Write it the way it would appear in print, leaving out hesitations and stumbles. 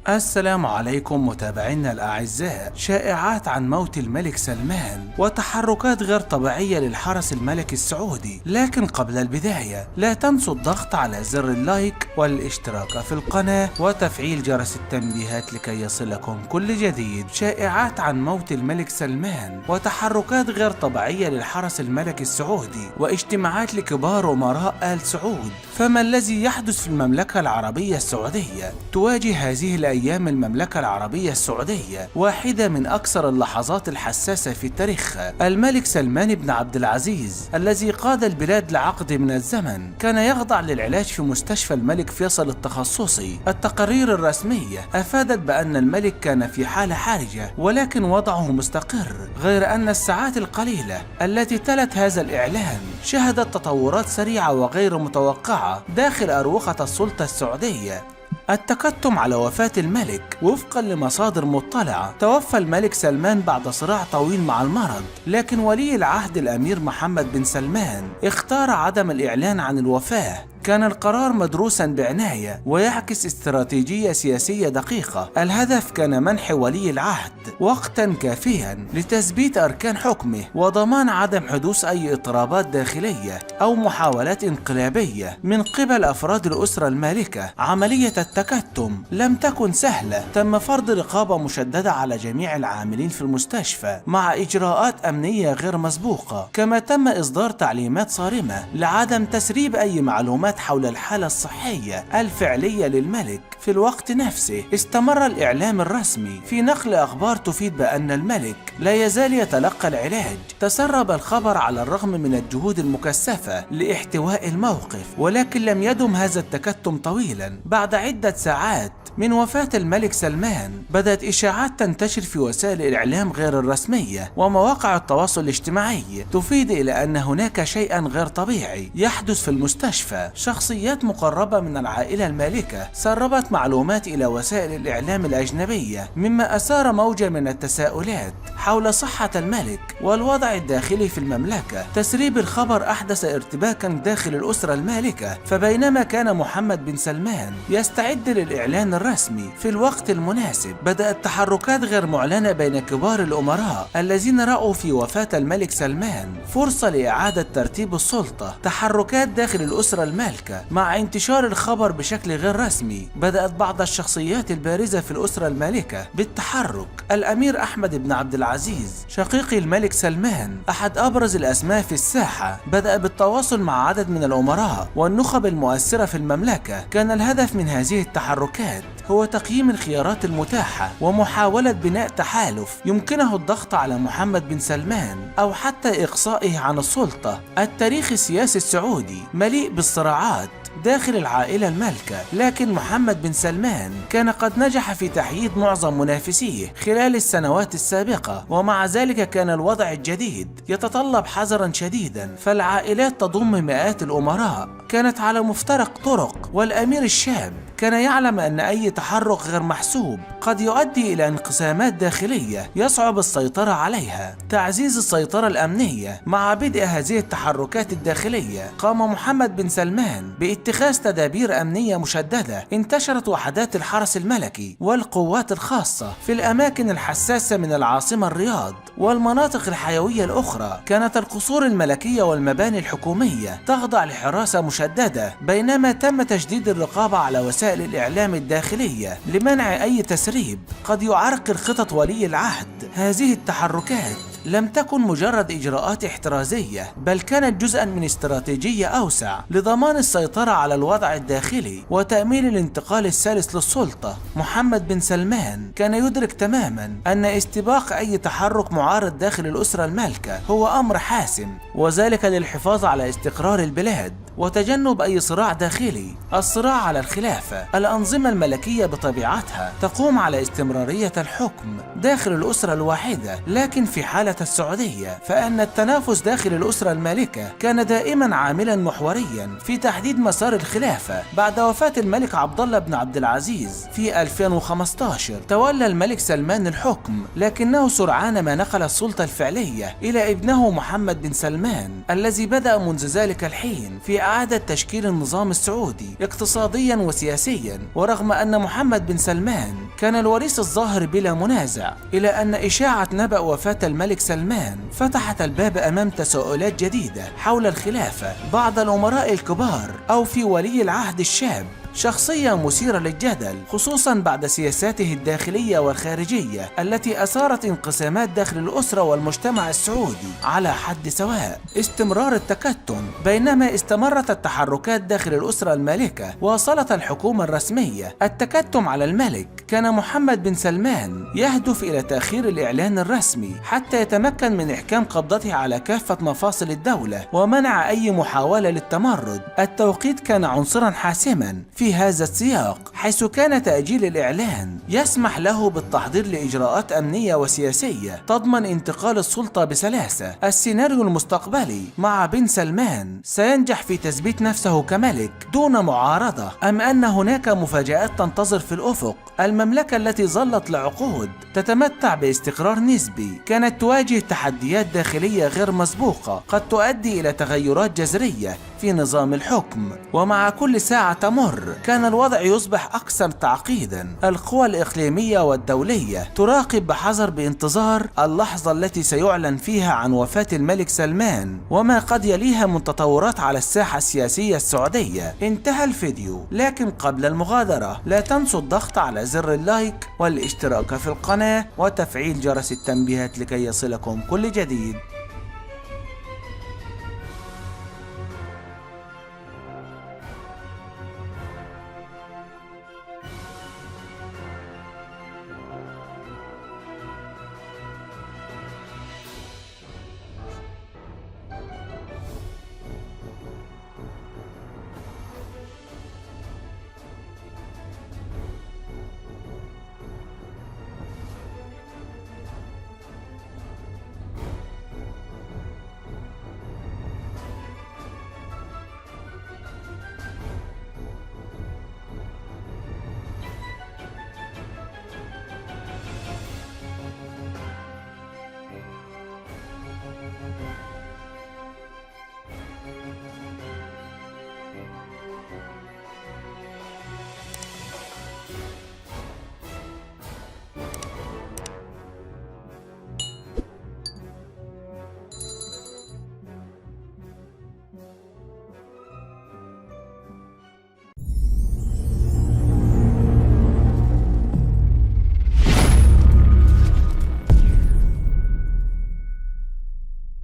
السلام عليكم متابعينا الأعزاء. شائعات عن موت الملك سلمان وتحركات غير طبيعية للحرس الملكي السعودي، لكن قبل البداية لا تنسوا الضغط على زر اللايك والاشتراك في القناة وتفعيل جرس التنبيهات لكي يصلكم كل جديد. شائعات عن موت الملك سلمان وتحركات غير طبيعية للحرس الملكي السعودي واجتماعات لكبار أمراء آل سعود. فما الذي يحدث في المملكة العربية السعودية؟ تواجه هذه أيام المملكة العربية السعودية واحدة من أكثر اللحظات الحساسة في تاريخها. الملك سلمان بن عبد العزيز الذي قاد البلاد لعقد من الزمن كان يخضع للعلاج في مستشفى الملك فيصل التخصصي. التقارير الرسمية أفادت بأن الملك كان في حالة حرجة ولكن وضعه مستقر، غير أن الساعات القليلة التي تلت هذا الإعلان شهدت تطورات سريعة وغير متوقعة داخل أروقة السلطة السعودية. التكتم على وفاة الملك. وفقا لمصادر مطلعة، توفى الملك سلمان بعد صراع طويل مع المرض، لكن ولي العهد الأمير محمد بن سلمان اختار عدم الإعلان عن الوفاة. كان القرار مدروسا بعناية ويعكس استراتيجية سياسية دقيقة. الهدف كان منح ولي العهد وقتا كافيا لتثبيت أركان حكمه وضمان عدم حدوث أي اضطرابات داخلية أو محاولات انقلابية من قبل أفراد الأسرة المالكة. عملية التكتم لم تكن سهلة، تم فرض رقابة مشددة على جميع العاملين في المستشفى مع إجراءات أمنية غير مسبوقة، كما تم إصدار تعليمات صارمة لعدم تسريب أي معلومات حول الحالة الصحية الفعلية للملك. في الوقت نفسه استمر الإعلام الرسمي في نقل أخبار تفيد بأن الملك لا يزال يتلقى العلاج. تسرب الخبر على الرغم من الجهود المكثفة لاحتواء الموقف، ولكن لم يدم هذا التكتم طويلا. بعد عدة ساعات من وفاة الملك سلمان بدأت إشاعات تنتشر في وسائل الإعلام غير الرسمية ومواقع التواصل الاجتماعي تفيد إلى أن هناك شيئا غير طبيعي يحدث في المستشفى. شخصيات مقربة من العائلة المالكة سربت معلومات إلى وسائل الإعلام الأجنبية، مما أثار موجة من التساؤلات حول صحة الملك والوضع الداخلي في المملكة. تسريب الخبر أحدث ارتباكا داخل الأسرة المالكة، فبينما كان محمد بن سلمان يستعد للإعلان الرسمي في الوقت المناسب، بدأت تحركات غير معلنة بين كبار الأمراء الذين رأوا في وفاة الملك سلمان فرصة لإعادة ترتيب السلطة. تحركات داخل الأسرة المالكة. مع انتشار الخبر بشكل غير رسمي، بدأت بعض الشخصيات البارزة في الأسرة المالكة بالتحرك. الأمير أحمد بن عبد العزيز شقيق الملك سلمان أحد أبرز الأسماء في الساحة، بدأ بالتواصل مع عدد من الأمراء والنخب المؤثرة في المملكة. كان الهدف من هذه التحركات هو تقييم الخيارات المتاحة ومحاولة بناء تحالف يمكنه الضغط على محمد بن سلمان أو حتى إقصائه عن السلطة. التاريخ السياسي السعودي مليء بالصراعات داخل العائلة المالكة، لكن محمد بن سلمان كان قد نجح في تحييد معظم منافسيه خلال السنوات السابقة، ومع ذلك كان الوضع الجديد يتطلب حذرا شديدا. فالعائلات تضم مئات الأمراء كانت على مفترق طرق، والأمير الشاب كان يعلم أن أي تحرك غير محسوب قد يؤدي إلى انقسامات داخلية يصعب السيطرة عليها. تعزيز السيطرة الأمنية. مع بدء هذه التحركات الداخلية، قام محمد بن سلمان باتخاذ تدابير أمنية مشددة. انتشرت وحدات الحرس الملكي والقوات الخاصة في الأماكن الحساسة من العاصمة الرياض والمناطق الحيوية الأخرى. كانت القصور الملكية والمباني الحكومية تخضع لحراسة مشددة، بينما تم تشديد الرقابة على وسائل الإعلام الداخلية لمنع أي تسريب قد يعرقل خطط ولي العهد. هذه التحركات لم تكن مجرد إجراءات احترازية، بل كانت جزءا من استراتيجية أوسع لضمان السيطرة على الوضع الداخلي وتأمين الانتقال السلس للسلطة. محمد بن سلمان كان يدرك تماما أن استباق أي تحرك معارض داخل الأسرة المالكة هو أمر حاسم، وذلك للحفاظ على استقرار البلاد وتجنب أي صراع داخلي. الصراع على الخلافة. الأنظمة الملكية بطبيعتها تقوم على استمرارية الحكم داخل الأسرة الواحدة، لكن في حالة السعودية فإن التنافس داخل الأسرة المالكة كان دائما عاملا محوريا في تحديد مسار الخلافة. بعد وفاة الملك عبد الله بن عبد العزيز في 2015 تولى الملك سلمان الحكم، لكنه سرعان ما نقل السلطة الفعلية إلى ابنه محمد بن سلمان الذي بدأ منذ ذلك الحين في لإعادة تشكيل النظام السعودي اقتصاديا وسياسيا. ورغم أن محمد بن سلمان كان الوريث الظاهر بلا منازع، إلى أن إشاعة نبأ وفاة الملك سلمان فتحت الباب أمام تساؤلات جديدة حول الخلافة. بعض الأمراء الكبار أو في ولي العهد الشاب شخصية مثيرة للجدل، خصوصا بعد سياساته الداخلية والخارجية التي أثارت انقسامات داخل الأسرة والمجتمع السعودي على حد سواء. استمرار التكتم. بينما استمرت التحركات داخل الأسرة المالكة، واصلت الحكومة الرسمية التكتم على الملك. كان محمد بن سلمان يهدف إلى تأخير الإعلان الرسمي حتى يتمكن من إحكام قبضته على كافة مفاصل الدولة ومنع أي محاولة للتمرد. التوقيت كان عنصرا حاسما في هذا السياق، حيث كان تأجيل الإعلان يسمح له بالتحضير لإجراءات أمنية وسياسية تضمن انتقال السلطة بسلاسة. السيناريو المستقبلي مع بن سلمان سينجح في تثبيت نفسه كملك دون معارضة، أم أن هناك مفاجآت تنتظر في الأفق؟ المملكة التي ظلت لعقود تتمتع باستقرار نسبي كانت تواجه تحديات داخلية غير مسبوقة قد تؤدي إلى تغيرات جذرية في نظام الحكم. ومع كل ساعة تمر كان الوضع يصبح أكثر تعقيدا. القوى الإقليمية والدولية تراقب بحذر بانتظار اللحظة التي سيعلن فيها عن وفاة الملك سلمان وما قد يليها من تطورات على الساحة السياسية السعودية. انتهى الفيديو، لكن قبل المغادرة لا تنسوا الضغط على زر اللايك والاشتراك في القناة وتفعيل جرس التنبيهات لكي يصلكم كل جديد.